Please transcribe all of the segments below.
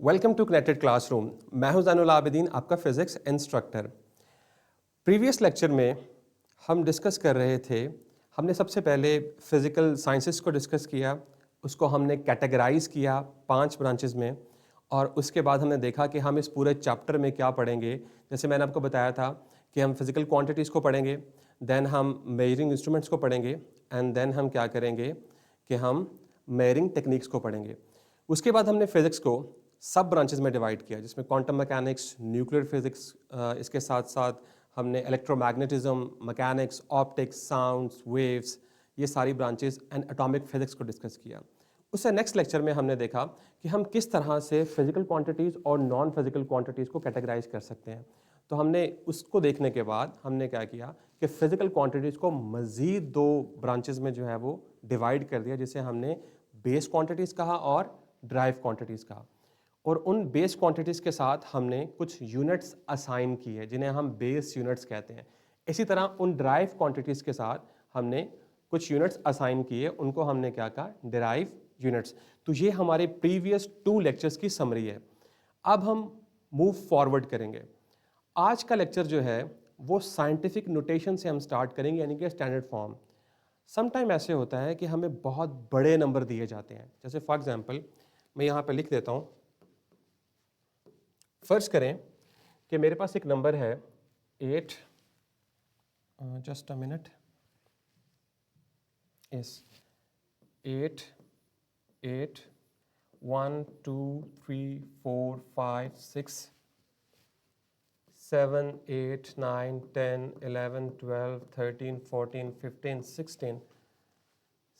Welcome to connected classroom. मैं हूं ज़ैनुल आबिदीन, आपका फिज़िक्स इंस्ट्रक्टर। प्रीवियस लेक्चर में हम डिस्कस कर रहे थे, हमने सबसे पहले फ़िज़िकल साइंसेस को डिस्कस किया, उसको हमने कैटेगराइज किया 5 ब्रांचेस में, और उसके बाद हमने देखा कि हम इस पूरे चैप्टर में क्या पढ़ेंगे। जैसे मैंने आपको बताया था कि हम फिज़िकल क्वांटिटीज़ को पढ़ेंगे, देन हम मेजरिंग इंस्ट्रूमेंट्स को पढ़ेंगे, एंड देन हम क्या करेंगे कि हम मेजरिंग टेक्निक्स को पढ़ेंगे। उसके बाद हमने फिज़िक्स को सब ब्रांचेस में डिवाइड किया, जिसमें क्वांटम मैकेनिक्स, न्यूक्लियर फिज़िक्स, इसके साथ साथ हमने electromagnetism, mechanics, optics, sounds, waves, ये सारी ब्रांचेस एंड एटॉमिक फिज़िक्स को डिस्कस किया। उससे नेक्स्ट लेक्चर में हमने देखा कि हम किस तरह से फिज़िकल क्वांटिटीज़ और नॉन फिज़िकल क्वांटिटीज़ को कैटेगराइज कर सकते हैं। तो हमने उसको देखने के बाद हमने क्या किया कि फ़िज़िकल क्वांटिटीज़ को मज़ीद 2 ब्रांचेस में जो है वो डिवाइड कर दिया, जिसे हमने बेस क्वांटिटीज़ कहा और ड्राइव क्वांटिटीज़ कहा। और उन बेस क्वांटिटीज़ के साथ हमने कुछ यूनिट्स असाइन की है, जिन्हें हम बेस यूनिट्स कहते हैं। इसी तरह उन ड्राइव क्वांटिटीज़ के साथ हमने कुछ यूनिट्स असाइन किए, उनको हमने क्या कहा, डिराइव यूनिट्स। तो ये हमारे प्रीवियस 2 लेक्चर्स की समरी है। अब हम मूव फॉरवर्ड करेंगे। आज का लेक्चर जो है वो साइंटिफिक नोटेशन से हम स्टार्ट करेंगे, यानी कि स्टैंडर्ड फॉर्म। सम टाइम ऐसे होता है कि हमें बहुत बड़े नंबर दिए जाते हैं। जैसे फॉर एग्जांपल मैं यहाँ पे लिख देता हूँ। फर्ज करें कि मेरे पास एक नंबर है 8, जस्ट अ मिनट, यस, 8 8 1 2 3 4 5 6 7 8 9 10 11 12 13 14 15 16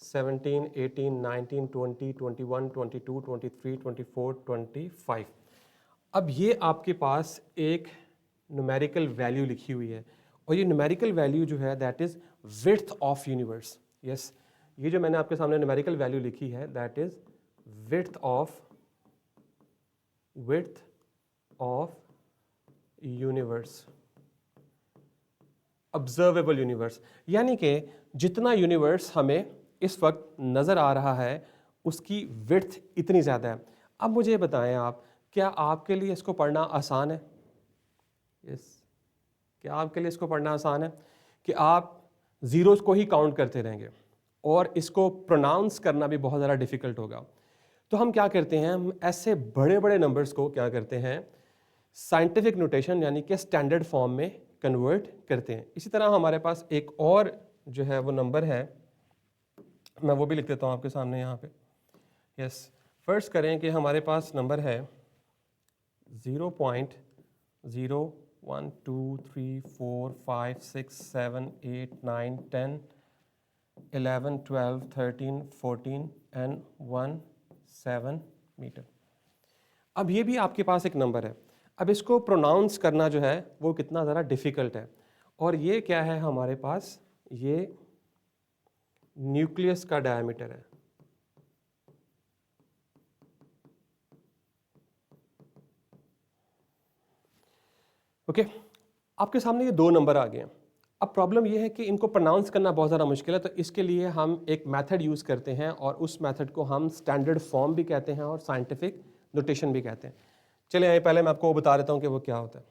17 18 19 20 21 22 23 24 25। अब ये आपके पास एक न्यूमेरिकल वैल्यू लिखी हुई है, और ये न्यूमेरिकल वैल्यू जो है that is width of universe. Yes, ये जो मैंने आपके सामने न्यूमेरिकल वैल्यू लिखी है that is width of universe, observable universe, यानी कि जितना यूनिवर्स हमें इस वक्त नज़र आ रहा है उसकी विड्थ इतनी ज़्यादा है। अब मुझे बताएं आप, क्या आपके लिए इसको पढ़ना आसान है? यस, क्या आपके लिए इसको पढ़ना आसान है कि आप ज़ीरोज़ को ही काउंट करते रहेंगे और इसको प्रोनाउंस करना भी बहुत ज़्यादा डिफ़िकल्ट होगा। तो हम क्या करते हैं, हम ऐसे बड़े बड़े नंबर्स को क्या करते हैं, साइंटिफिक नोटेशन यानी कि स्टैंडर्ड फॉर्म में कन्वर्ट करते हैं। इसी तरह हमारे पास एक और जो है वो नंबर है, मैं वो भी लिख देता हूँ आपके सामने यहाँ पे। यस, फर्स्ट करें कि हमारे पास नंबर है 0.01 2 3 4 5 6 7 8 9 10 11 12 13 14 एंड 17 मीटर। अब ये भी आपके पास एक नंबर है। अब इसको प्रोनाउंस करना जो है वो कितना ज़्यादा डिफ़िकल्ट है। और ये क्या है हमारे पास, ये न्यूक्लियस का डायमीटर है। ओके, आपके सामने ये 2 नंबर आ गए हैं। अब प्रॉब्लम ये है कि इनको प्रोनाउंस करना बहुत ज़्यादा मुश्किल है, तो इसके लिए हम एक मेथड यूज़ करते हैं, और उस मेथड को हम स्टैंडर्ड फॉर्म भी कहते हैं और साइंटिफिक नोटेशन भी कहते हैं। चलिए आइए पहले मैं आपको बता देता हूँ कि वो क्या होता है।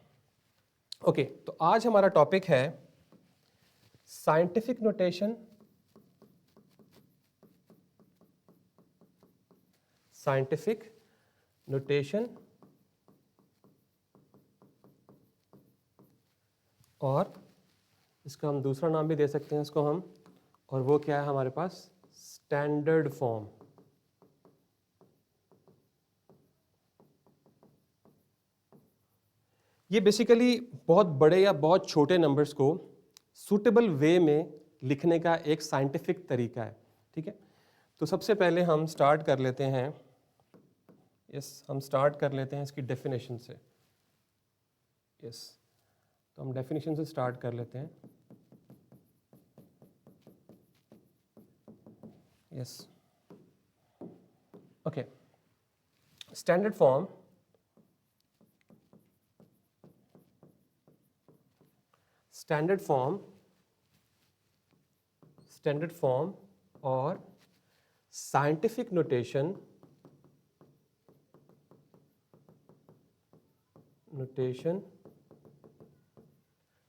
ओके, तो आज हमारा टॉपिक है साइंटिफिक नोटेशन, साइंटिफिक नोटेशन, और इसका हम दूसरा नाम भी दे सकते हैं इसको हम, और वो क्या है हमारे पास, स्टैंडर्ड फॉर्म। ये बेसिकली बहुत बड़े या बहुत छोटे नंबर्स को सूटेबल वे में लिखने का एक साइंटिफिक तरीका है। ठीक है, तो सबसे पहले हम स्टार्ट कर लेते हैं, हम स्टार्ट कर लेते हैं इसकी डेफिनेशन से। तो हम डेफिनेशन से स्टार्ट कर लेते हैं। Okay, standard form, standard form और scientific notation notation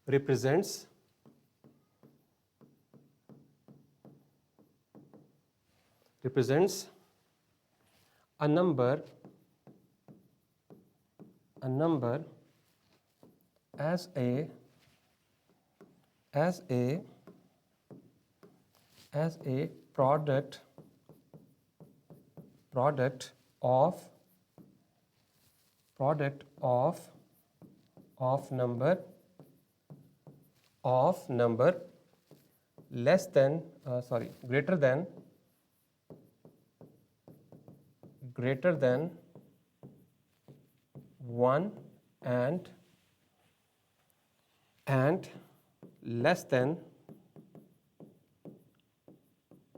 represents a number as a product of number less than greater than 1 and less than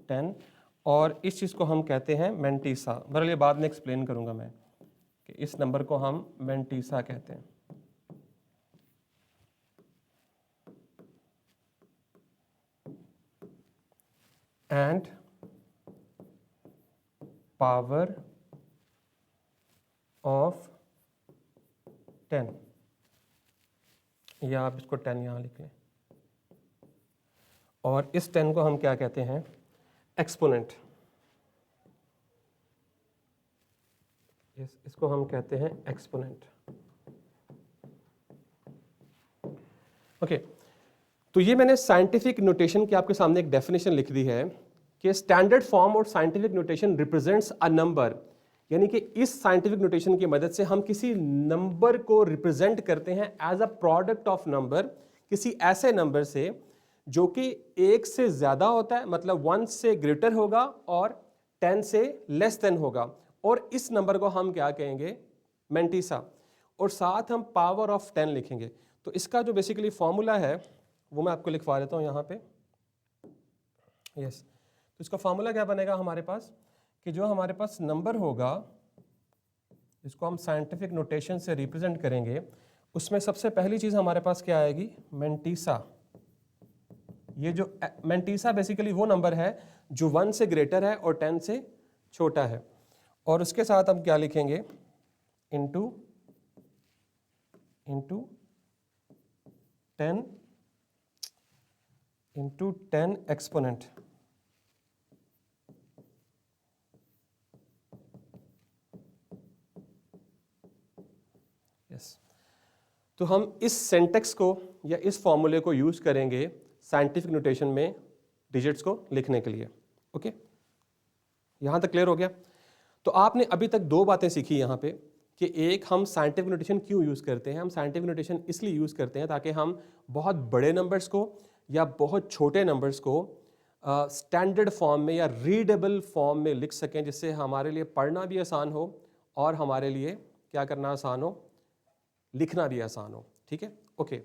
10, और इस चीज़ को हम कहते हैं मेंटीसा। बहरहाल ये बाद में एक्सप्लेन करूंगा मैं कि इस नंबर को हम मेंटीसा कहते हैं। एंड पावर ऑफ 10, या आप इसको 10 यहाँ लिख लें, और इस 10 को हम क्या कहते हैं? एक्सपोनेंट। इसको हम कहते हैं एक्सपोनेंट। ओके, तो ये मैंने साइंटिफिक नोटेशन की आपके सामने एक डेफिनेशन लिख दी है कि स्टैंडर्ड फॉर्म और scientific notation represents a number, यानी कि इस साइंटिफिक नोटेशन की मदद से हम किसी नंबर को रिप्रेजेंट करते हैं as a product of number, किसी ऐसे नंबर से जो कि 1 से ज्यादा होता है, मतलब 1 से ग्रेटर होगा और 10 से लेस देन होगा, और इस नंबर को हम क्या कहेंगे? मेंटीसा। और साथ हम पावर ऑफ 10 लिखेंगे। तो इसका जो बेसिकली फॉर्मूला है वो मैं आपको लिखवा देता हूं यहां पे। यस, तो इसका फॉर्मूला क्या बनेगा हमारे पास कि जो हमारे पास नंबर होगा इसको हम साइंटिफिक नोटेशन से रिप्रेजेंट करेंगे, उसमें सबसे पहली चीज हमारे पास क्या आएगी? मेंटीसा। ये जो मेंटीसा बेसिकली वो नंबर है जो 1 से ग्रेटर है और 10 से छोटा है, और उसके साथ हम क्या लिखेंगे? Into 10 exponent. यस, तो हम इस सेंटेक्स को या इस फॉर्मूले को यूज करेंगे साइंटिफिक नोटेशन में डिजिट्स को लिखने के लिए। ओके, यहां तक क्लियर हो गया? तो आपने अभी तक 2 बातें सीखी यहां पे कि एक, हम साइंटिफिक नोटेशन क्यों यूज करते हैं। हम साइंटिफिक नोटेशन इसलिए यूज करते हैं ताकि हम बहुत बड़े नंबर्स को या बहुत छोटे नंबर्स को स्टैंडर्ड फॉर्म में या रीडेबल फॉर्म में लिख सकें, जिससे हमारे लिए पढ़ना भी आसान हो और हमारे लिए क्या करना आसान हो? लिखना भी आसान हो। ठीक है, ओके।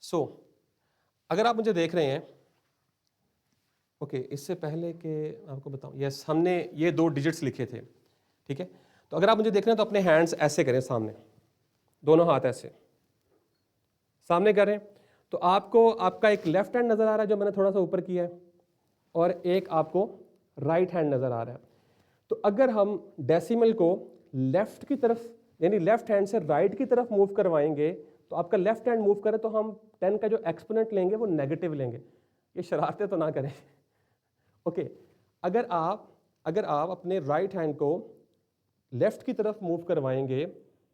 सो अगर आप मुझे देख रहे हैं, ओके, इससे पहले कि आपको बताऊं, यस, हमने ये 2 डिजिट्स लिखे थे। ठीक है, तो अगर आप मुझे देख रहे हैं तो अपने हैंड्स ऐसे करें, सामने, दोनों हाथ ऐसे सामने करें। तो आपको आपका एक लेफ्ट हैंड नजर आ रहा है जो मैंने थोड़ा सा ऊपर किया है, और एक आपको राइट हैंड नजर आ रहा है। तो अगर हम डेसिमल को लेफ्ट की तरफ, यानी लेफ्ट हैंड से राइट की तरफ मूव करवाएंगे, तो आपका लेफ्ट हैंड मूव करे तो हम 10 का जो एक्सपोनेंट लेंगे वो नेगेटिव लेंगे। ये शरारतें तो ना करें। ओके, अगर आप अपने राइट हैंड को लेफ्ट की तरफ मूव करवाएंगे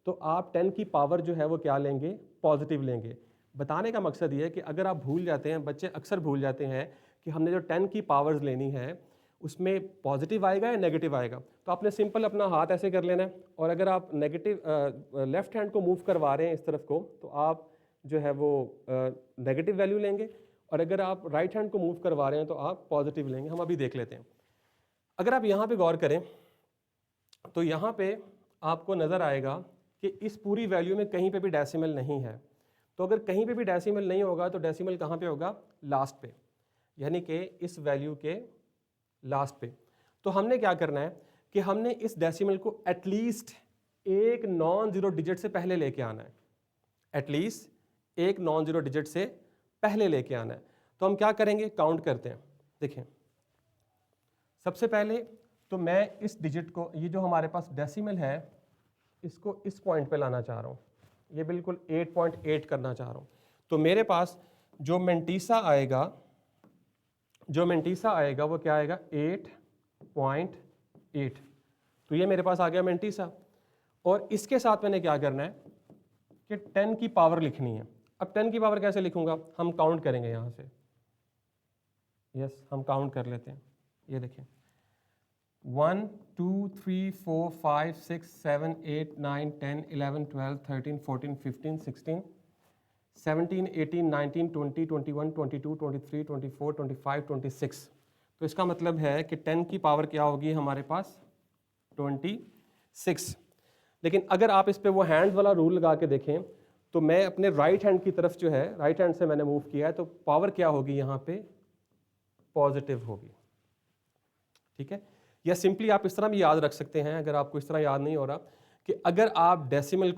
तो आप 10 की पावर जो है वो क्या लेंगे? पॉजिटिव लेंगे। बताने का मकसद ये है कि अगर आप भूल जाते हैं, बच्चे अक्सर भूल जाते हैं कि हमने जो 10 की पावर्स लेनी है उसमें पॉजिटिव आएगा या नेगेटिव आएगा। तो आपने सिंपल अपना हाथ ऐसे कर लेना है, और अगर आप नेगेटिव लेफ्ट हैंड को मूव करवा रहे हैं इस तरफ को, तो आप जो है वो नेगेटिव वैल्यू लेंगे, और अगर आप राइट हैंड को मूव करवा रहे हैं तो आप पॉजिटिव लेंगे। हम अभी देख लेते हैं। अगर आप यहाँ पे गौर करें तो यहाँ पे आपको नज़र आएगा कि इस पूरी वैल्यू में कहीं पे भी डेसिमल नहीं है। तो अगर कहीं पे भी डेसिमल नहीं होगा तो डेसिमल कहाँ पे होगा? लास्ट पे, यानी कि इस वैल्यू के लास्ट पे। तो हमने क्या करना है कि हमने इस डेसिमल को एटलीस्ट एक नॉन जीरो डिजिट से पहले लेके आना है। एटलीस्ट एक नॉन जीरो डिजिट से पहले लेके आना है। तो हम क्या करेंगे? काउंट करते हैं। देखें, सबसे पहले तो मैं इस डिजिट को, ये जो हमारे पास डेसिमल है, इसको इस पॉइंट पे लाना चाह रहा हूँ। ये बिल्कुल 8.8 करना चाह रहा हूँ, तो मेरे पास जो मेंटीसा आएगा वो क्या आएगा 8.8। तो ये मेरे पास आ गया मेंटीसा, और इसके साथ मैंने क्या करना है कि 10 की पावर लिखनी है। अब 10 की पावर कैसे लिखूंगा, हम काउंट करेंगे यहाँ से। यस, हम काउंट कर लेते हैं। ये देखें 1 2 3 4 5 6 7 8 9 10 11 12 13 14 15 16 17 18 19 20 21 22 23 24 25 26। तो इसका मतलब है कि 10 की पावर क्या होगी हमारे पास 26। लेकिन अगर आप इस पे वो हैंड वाला रूल लगा के देखें तो मैं अपने राइट हैंड की तरफ जो है, राइट हैंड से मैंने मूव किया है, तो पावर क्या होगी यहाँ पे पॉजिटिव होगी। ठीक है, या सिंपली आप इस तरह भी याद रख सकते हैं, अगर आपको इस तरह याद नहीं हो रहा, कि अगर आप डेसिमल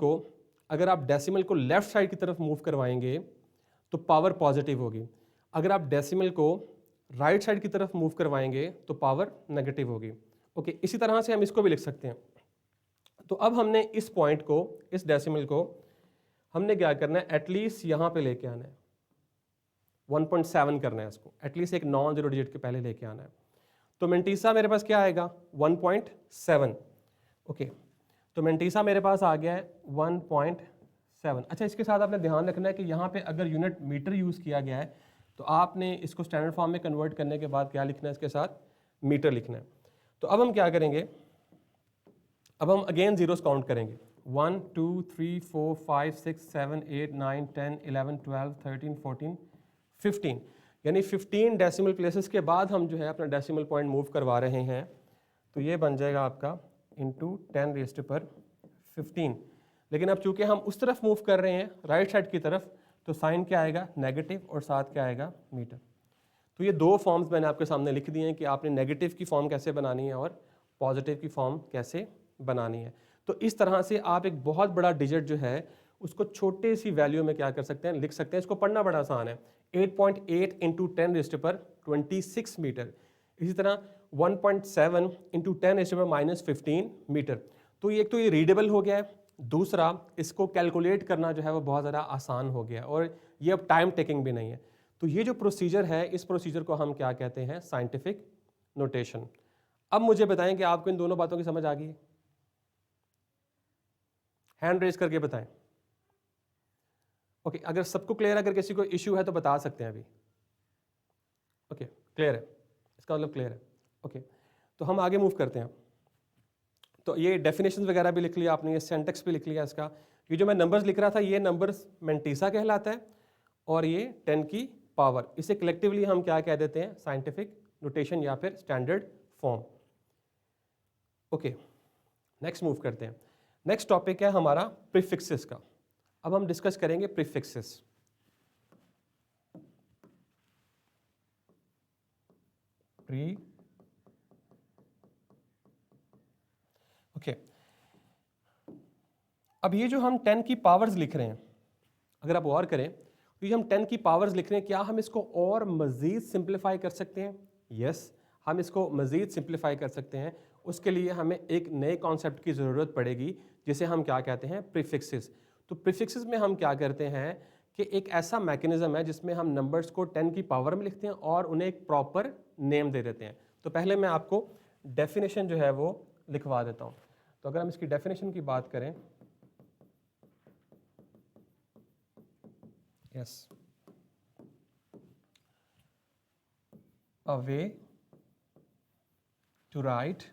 को लेफ्ट साइड की तरफ मूव करवाएंगे तो पावर पॉजिटिव होगी, अगर आप डेसिमल को राइट साइड की तरफ मूव करवाएंगे तो पावर नेगेटिव होगी। ओके, इसी तरह से हम इसको भी लिख सकते हैं। तो अब हमने इस पॉइंट को, इस डेसिमल को हमने क्या करना है, एटलीस्ट यहाँ पे लेके आना है, 1.7 करना है इसको, एटलीस्ट एक नॉन जीरो डिजिट के पहले लेके आना है। तो मेंटीसा मेरे पास क्या आएगा 1.7। ओके, तो मेंटीसा मेरे पास आ गया है 1.7। अच्छा, इसके साथ आपने ध्यान रखना है कि यहाँ पे अगर यूनिट मीटर यूज़ किया गया है तो आपने इसको स्टैंडर्ड फॉर्म में कन्वर्ट करने के बाद क्या लिखना है, इसके साथ मीटर लिखना है। तो अब हम क्या करेंगे, अब हम अगेन जीरोस काउंट करेंगे 1 2 3 4 5 6 7 8 9 10 11 12 13 14 15, यानी 15 डेसिमल प्लेसेस के बाद हम जो है अपना डेसिमल पॉइंट मूव करवा रहे हैं। तो ये बन जाएगा आपका इंटू 10⁻15। लेकिन अब चूंकि हम उस तरफ मूव कर रहे हैं राइट साइड की तरफ, तो साइन क्या आएगा नेगेटिव और साथ क्या आएगा मीटर। तो ये दो फॉर्म्स मैंने आपके सामने लिख दिए हैं कि आपने नेगेटिव की फॉर्म कैसे बनानी है और पॉजिटिव की फॉर्म कैसे बनानी है। तो इस तरह से आप एक बहुत बड़ा डिजिट जो है उसको छोटे सी वैल्यू में क्या कर सकते हैं, लिख सकते हैं। इसको पढ़ना बड़ा आसान है, 8.8 इंटू 10⁻26 मीटर। इसी तरह 1.7 इंटू 10⁻−15 मीटर। तो एक तो ये रीडेबल हो गया है, दूसरा इसको कैलकुलेट करना जो है वो बहुत ज़्यादा आसान हो गया है, और ये अब टाइम टेकिंग भी नहीं है। तो ये जो प्रोसीजर है, इस प्रोसीजर को हम क्या कहते हैं, साइंटिफिक नोटेशन। अब मुझे बताएं कि आपको इन दोनों बातों की समझ आ गई है? हैंड रेज करके बताएं। ओके, अगर सबको क्लियर है, अगर किसी को इश्यू है तो बता सकते हैं अभी। ओके, क्लियर है, इसका मतलब क्लियर है। ओके, तो हम आगे मूव करते हैं। तो ये डेफिनेशंस वगैरह भी लिख लिया आपने, ये सिंटैक्स भी लिख लिया इसका। ये जो मैं नंबर्स लिख रहा था, ये नंबर्स मेंटीसा कहलाता है, और ये 10 की पावर, इसे कलेक्टिवली हम क्या कह देते हैं, साइंटिफिक नोटेशन या फिर standard form. Okay, next move करते हैं। नेक्स्ट टॉपिक है हमारा प्रीफिक्सेस का। अब हम डिस्कस करेंगे प्रीफिक्सेस। ओके, अब ये जो हम 10 की पावर्स लिख रहे हैं, अगर आप गौर करें तो ये हम 10 की पावर्स लिख रहे हैं, क्या हम इसको और मजीद सिंप्लीफाई कर सकते हैं? यस, हम इसको मजीद सिंप्लीफाई कर सकते हैं। उसके लिए हमें एक नए कॉन्सेप्ट की ज़रूरत पड़ेगी जिसे हम क्या कहते हैं, प्रीफिक्सेस। तो प्रीफिक्सेस में हम क्या करते हैं कि एक ऐसा मैकेनिज्म है जिसमें हम नंबर्स को 10 की पावर में लिखते हैं और उन्हें एक प्रॉपर नेम दे देते हैं। तो पहले मैं आपको डेफिनेशन जो है वो लिखवा देता हूँ। तो अगर हम इसकी डेफिनेशन की बात करें, yes, a way to write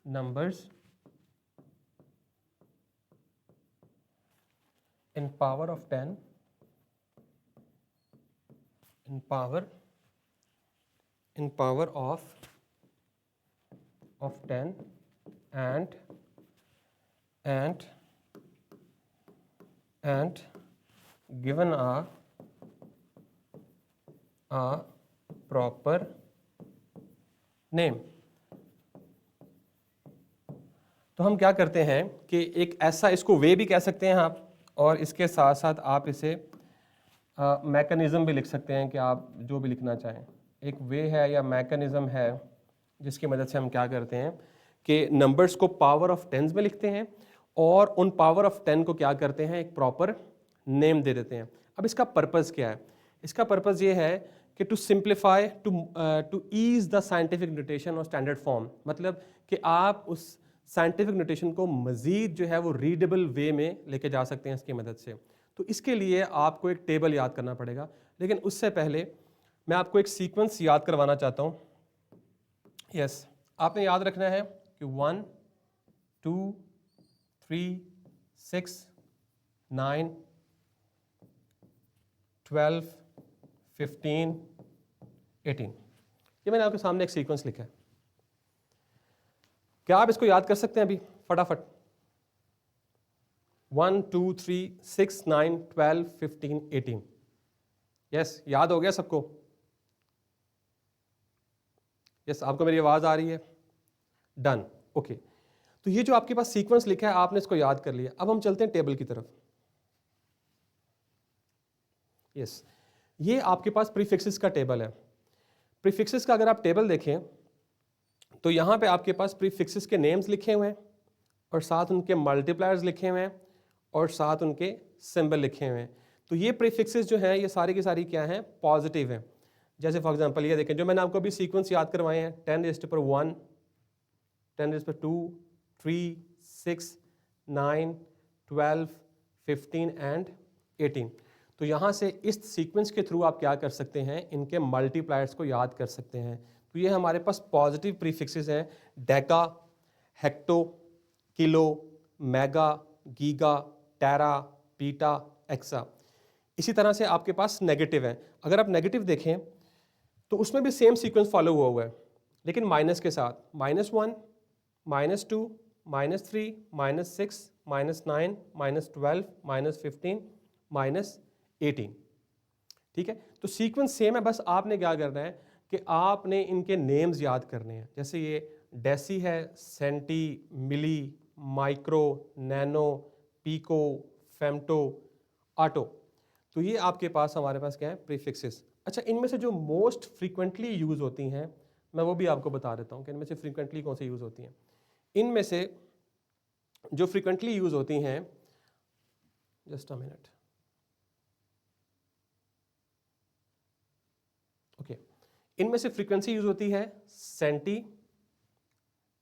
numbers in power of 10, in power of 10 and given a proper name। तो हम क्या करते हैं कि एक ऐसा, इसको वे भी कह सकते हैं आप, और इसके साथ साथ आप इसे मैकेनिज्म भी लिख सकते हैं कि आप जो भी लिखना चाहें। एक वे है या मैकेनिज्म है जिसकी मदद से हम क्या करते हैं कि नंबर्स को पावर ऑफ टेंस में लिखते हैं और उन पावर ऑफ 10 को क्या करते हैं, एक प्रॉपर नेम दे देते हैं। अब इसका पर्पस क्या है? इसका पर्पस ये है कि to simplify, to ease the scientific notation और स्टैंडर्ड फॉर्म, मतलब कि आप उस साइंटिफिक नोटेशन को मजीद जो है वो रीडेबल वे में लेके जा सकते हैं इसकी मदद से। तो इसके लिए आपको एक टेबल याद करना पड़ेगा, लेकिन उससे पहले मैं आपको एक सीक्वेंस याद करवाना चाहता हूँ। यस, आपने याद रखना है कि 1 2 3 6 9 12 15 18, ये मैंने आपके सामने एक सीक्वेंस लिखा है। क्या आप इसको याद कर सकते हैं अभी फटाफट? 1 2 3 6 9 12 15 18। यस, याद हो गया सबको? यस, आपको मेरी आवाज आ रही है? Done, okay. तो ये जो आपके पास सीक्वेंस लिखा है आपने इसको याद कर लिया। अब हम चलते हैं टेबल की तरफ। यस, ये आपके पास प्रीफिक्सेस का टेबल है। प्रीफिक्सेस का अगर आप टेबल देखें तो यहां पे आपके पास प्रीफिक्सेस के नेम्स लिखे हुए हैं और साथ उनके मल्टीप्लायर्स लिखे हुए हैं और साथ उनके सिंबल लिखे हुए हैं। तो ये प्रीफिक्सेस जो हैं ये सारी की सारी क्या हैं, पॉजिटिव हैं। जैसे फॉर एग्जांपल ये देखें, जो मैंने आपको अभी सीक्वेंस याद करवाए हैं, 10⁻1, 10⁻2, 3, 6, 9, 12, 15 एंड 18। तो यहाँ से इस सीक्वेंस के थ्रू आप क्या कर सकते हैं, इनके मल्टीप्लायर्स को याद कर सकते हैं। तो ये हमारे पास पॉजिटिव प्रीफिक्सेस हैं, deca, hecto, kilo, mega, giga, tera, peta, exa. इसी तरह से आपके पास नेगेटिव है। अगर आप नेगेटिव देखें तो उसमें भी सेम सीक्वेंस फॉलो हुआ है, लेकिन माइनस के साथ। -1, -2, -3, -6, -9, -12, -15, -18। ठीक है, तो सीक्वेंस सेम है, बस आपने क्या करना है कि आपने इनके नेम्स याद करने हैं। जैसे ये डेसी है, centi, milli, micro, nano, pico, femto, atto. तो ये आपके पास हमारे पास क्या है, प्रीफिक्सेस। अच्छा, इनमें से जो मोस्ट फ्रीक्वेंटली यूज होती हैं मैं वो भी आपको बता देता हूँ कि इनमें से फ्रीक्वेंटली कौन सी यूज होती हैं। इनमें से जो फ्रीक्वेंटली यूज होती हैं, जस्ट अ मिनट, ओके, इनमें से फ्रीक्वेंसी यूज होती है सेंटी,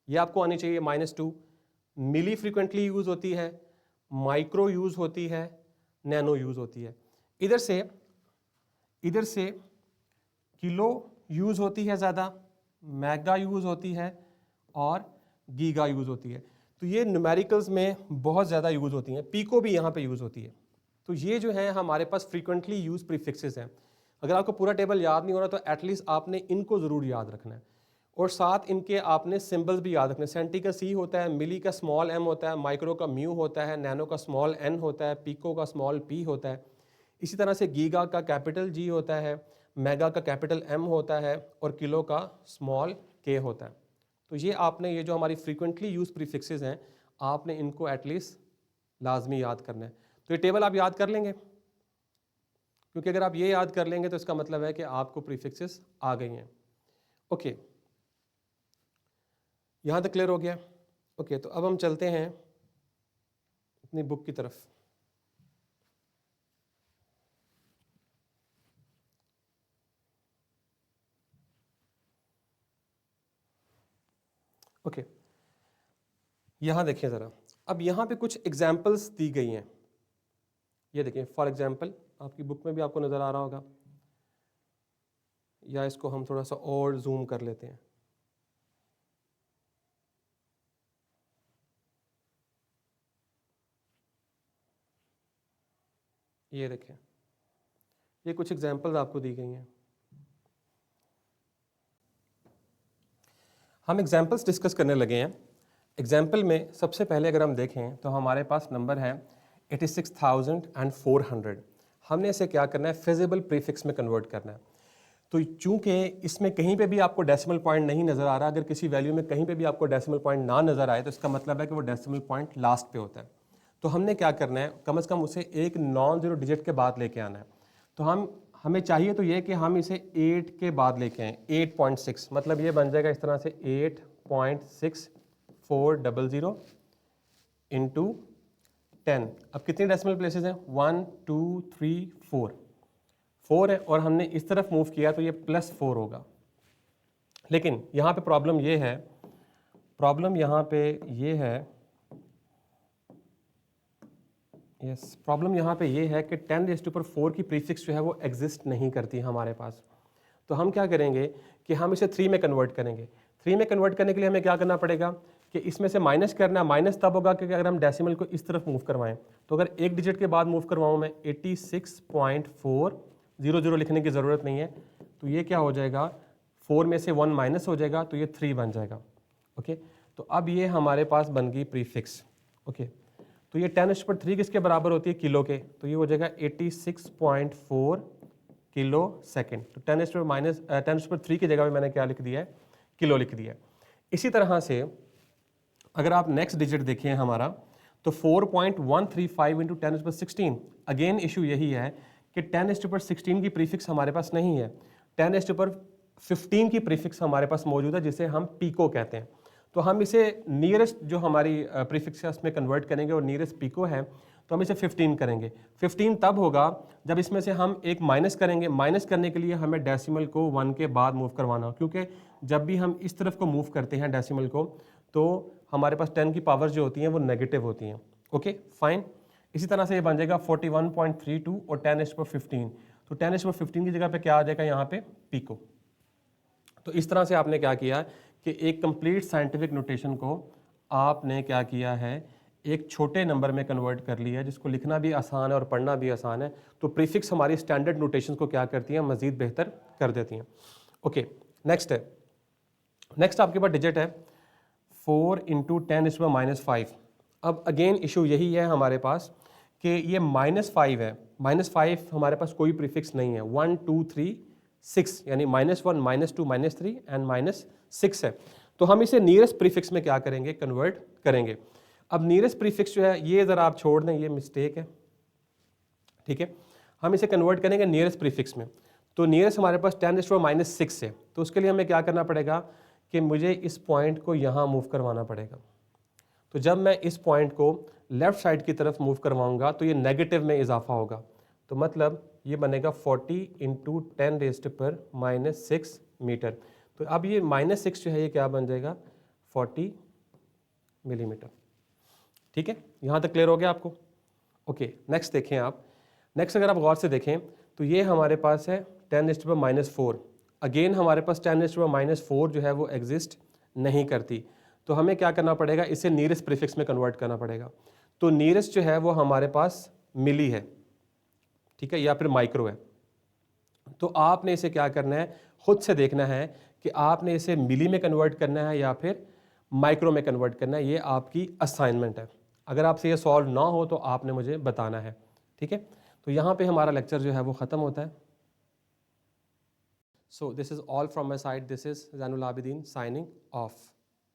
ये आपको आनी चाहिए, -2। मिली फ्रीक्वेंटली यूज होती है, माइक्रो यूज होती है, नैनो यूज होती है। इधर से किलो यूज होती है ज़्यादा, मेगा यूज होती है और गीगा यूज होती है। तो ये न्यूमेरिकल्स में बहुत ज़्यादा यूज होती हैं। पीको भी यहाँ पे यूज होती है। तो ये जो है हमारे पास फ्रीक्वेंटली यूज प्रीफिक्सेस हैं। अगर आपको पूरा टेबल याद नहीं हो रहा तो एटलीस्ट आपने इनको ज़रूर याद रखना है और साथ इनके आपने सिंबल्स भी याद रखने। सेंटी का सी होता है, मिली का स्मॉल एम होता है, माइक्रो का म्यू होता है, नैनो का स्मॉल एन होता है, पीको का स्मॉल पी होता है। इसी तरह से गीगा का कैपिटल जी होता है, मेगा का कैपिटल एम होता है और किलो का स्मॉल के होता है। तो ये आपने, ये जो हमारी फ्रीक्वेंटली यूज प्रीफिक्सेस हैं, आपने इनको एटलीस्ट लाजमी याद करना है। तो ये टेबल आप याद कर लेंगे, क्योंकि अगर आप ये याद कर लेंगे तो इसका मतलब है कि आपको प्रीफिक्सेस आ गई हैं। ओके, यहाँ तक क्लियर हो गया? ओके, तो अब हम चलते हैं अपनी बुक की तरफ। ओके, यहाँ देखिए ज़रा, अब यहाँ पे कुछ एग्जाम्पल्स दी गई हैं। ये देखिए, फॉर एग्जाम्पल आपकी बुक में भी आपको नज़र आ रहा होगा, या इसको हम थोड़ा सा और जूम कर लेते हैं। ये देखें, ये कुछ एग्जाम्पल्स आपको दी गई हैं। हम एग्जाम्पल्स डिस्कस करने लगे हैं। एग्जाम्पल में सबसे पहले अगर हम देखें तो हमारे पास नंबर है 86,400। हमने इसे क्या करना है, फिजिबल प्रीफिक्स में कन्वर्ट करना है। तो चूंकि इसमें कहीं पे भी आपको डेसिमल पॉइंट नहीं नज़र आ रहा, अगर किसी वैल्यू में कहीं पे भी आपको डेसिमल पॉइंट ना नज़र आए तो इसका मतलब है कि वो डेसिमल पॉइंट लास्ट पे होता है। तो हमने क्या करना है, कम से कम उसे एक नॉन जीरो डिजिट के बाद लेके आना है। तो हमें चाहिए तो ये कि हम इसे 8 के बाद लेके आएँ, 8.6, मतलब ये बन जाएगा इस तरह से 8.6400 इंटू 10। अब कितनी डेसिमल प्लेसेस हैं? 1 2 3 4 4 है, और हमने इस तरफ मूव किया तो ये +4 होगा। लेकिन यहाँ पे प्रॉब्लम ये है, प्रॉब्लम यहाँ पे ये है, प्रॉब्लम यहाँ पे ये है कि 10⁴ की प्रीफिक्स जो है वो एग्जिस्ट नहीं करती हमारे पास। तो हम क्या करेंगे कि हम इसे 3 में कन्वर्ट करेंगे। 3 में कन्वर्ट करने के लिए हमें क्या करना पड़ेगा कि इसमें से माइनस करना। माइनस तब होगा कि अगर हम डेसिमल को इस तरफ मूव करवाएं। तो अगर एक डिजिट के बाद मूव करवाऊँ मैं 86.4, 00 लिखने की ज़रूरत नहीं है, तो ये क्या हो जाएगा, 4 में से 1 माइनस हो जाएगा तो ये 3 बन जाएगा। ओके, तो अब ये हमारे पास बन गई प्रीफिक्स। ओके, तो ये 10⁻³ किसके बराबर होती है? किलो के। तो ये हो जाएगा 86.4 किलो सेकेंड। तो 10⁻³ की जगह में मैंने क्या लिख दिया है? किलो लिख दिया है। इसी तरह से अगर आप नेक्स्ट डिजिट देखें हमारा, तो 4.135 इंटू 10⁻16। अगेन इशू यही है कि 10⁻16 की प्रीफिक्स हमारे पास नहीं है। 10⁻15 की प्रीफिक्स हमारे पास मौजूद है, जिसे हम पीको कहते हैं। तो हम इसे नियरेस्ट जो हमारी प्रीफिक्स है उसमें कन्वर्ट करेंगे, और नियरेस्ट पीको है तो हम इसे 15 करेंगे। 15 तब होगा जब इसमें से हम एक माइनस करेंगे। माइनस करने के लिए हमें डेसिमल को 1 के बाद मूव करवाना हो, क्योंकि जब भी हम इस तरफ को मूव करते हैं डेसिमल को, तो हमारे पास 10 की पावर जो होती हैं वो नेगेटिव होती हैं। Okay fine. इसी तरह से ये बन जाएगा 41.32 और 10⁻15। तो 10⁻15 की जगह पे क्या आ जाएगा यहाँ पे? पीको। तो इस तरह से आपने क्या किया कि एक कंप्लीट साइंटिफिक नोटेशन को आपने क्या किया है, एक छोटे नंबर में कन्वर्ट कर लिया है, जिसको लिखना भी आसान है और पढ़ना भी आसान है। तो प्रीफिक्स हमारी स्टैंडर्ड नोटेशन को क्या करती हैं? मज़ीद बेहतर कर देती हैं। ओके, नेक्स्ट है, नेक्स्ट आपके पास डिजिट है 4 इंटू 10⁻⁻5। अब अगेन इशू यही है हमारे पास कि ये -5 है। -5 हमारे पास कोई प्रीफिक्स नहीं है। 1 2 3 6 यानी -1 -2 -3 एंड -6 है। तो हम इसे नियरेस्ट प्रीफिक्स में क्या करेंगे? कन्वर्ट करेंगे। अब नियरेस्ट प्रीफिक्स जो है ये ज़रा आप छोड़ दें, ये मिस्टेक है, ठीक है। हम इसे कन्वर्ट करेंगे नियरेस्ट प्रीफिक्स में। तो नियरेस्ट हमारे पास 10⁻⁻6 है। तो उसके लिए हमें क्या करना पड़ेगा कि मुझे इस पॉइंट को यहाँ मूव करवाना पड़ेगा। तो जब मैं इस पॉइंट को लेफ्ट साइड की तरफ मूव करवाऊंगा तो ये नेगेटिव में इजाफा होगा। तो मतलब ये बनेगा 40 इंटू 10⁻⁻6 मीटर। तो अब ये -6 जो है ये क्या बन जाएगा? 40 मिलीमीटर। ठीक है, यहाँ तक क्लियर हो गया आपको? ओके, नेक्स्ट देखें आप। नेक्स्ट अगर आप गौर से देखें तो ये हमारे पास है 10⁻⁻4। अगेन हमारे पास 10⁻⁻4 जो है वो एग्जिस्ट नहीं करती। तो हमें क्या करना पड़ेगा? इसे नियरेस्ट प्रीफिक्स में कन्वर्ट करना पड़ेगा। तो नियरेस्ट जो है वो हमारे पास मिली है, ठीक है, या फिर माइक्रो है। तो आपने इसे क्या करना है? खुद से देखना है कि आपने इसे मिली में कन्वर्ट करना है या फिर माइक्रो में कन्वर्ट करना है। ये आपकी असाइनमेंट है। अगर आपसे ये सॉल्व ना हो तो आपने मुझे बताना है, ठीक है। तो यहाँ पे हमारा लेक्चर जो है वो ख़त्म होता है। So this is all from my side. This is Zainul Abidin signing off.